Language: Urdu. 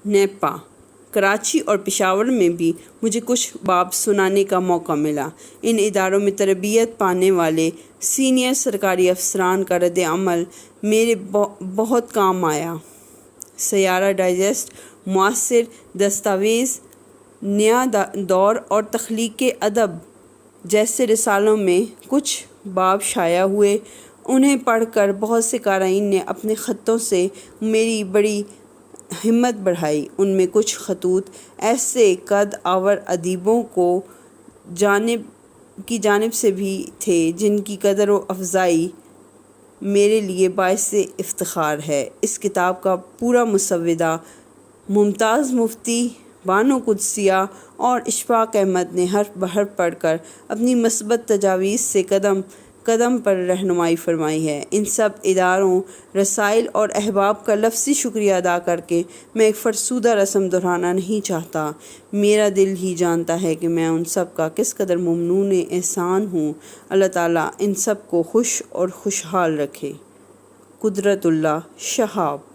نیپا، کراچی اور پشاور میں بھی مجھے کچھ باب سنانے کا موقع ملا۔ ان اداروں میں تربیت پانے والے سینئر سرکاری افسران کا رد عمل میرے بہت کام آیا۔ سیارہ ڈائجسٹ، معاصر دستاویز، نیا دور اور تخلیق ادب جیسے رسالوں میں کچھ باب شائع ہوئے۔ انہیں پڑھ کر بہت سے قارئین نے اپنے خطوں سے میری بڑی ہمت بڑھائی۔ ان میں کچھ خطوط ایسے قد آور ادیبوں کی جانب سے بھی تھے جن کی قدر و افزائی میرے لیے باعث افتخار ہے۔ اس کتاب کا پورا مسودہ ممتاز مفتی، بانو قدسیہ اور اشفاق احمد نے حرف بحرف پڑھ کر اپنی مثبت تجاویز سے قدم قدم پر رہنمائی فرمائی ہے۔ ان سب اداروں، رسائل اور احباب کا لفظی شکریہ ادا کر کے میں ایک فرسودہ رسم دہرانا نہیں چاہتا۔ میرا دل ہی جانتا ہے کہ میں ان سب کا کس قدر ممنون احسان ہوں۔ اللہ تعالیٰ ان سب کو خوش اور خوشحال رکھے۔ قدرت اللہ شہاب۔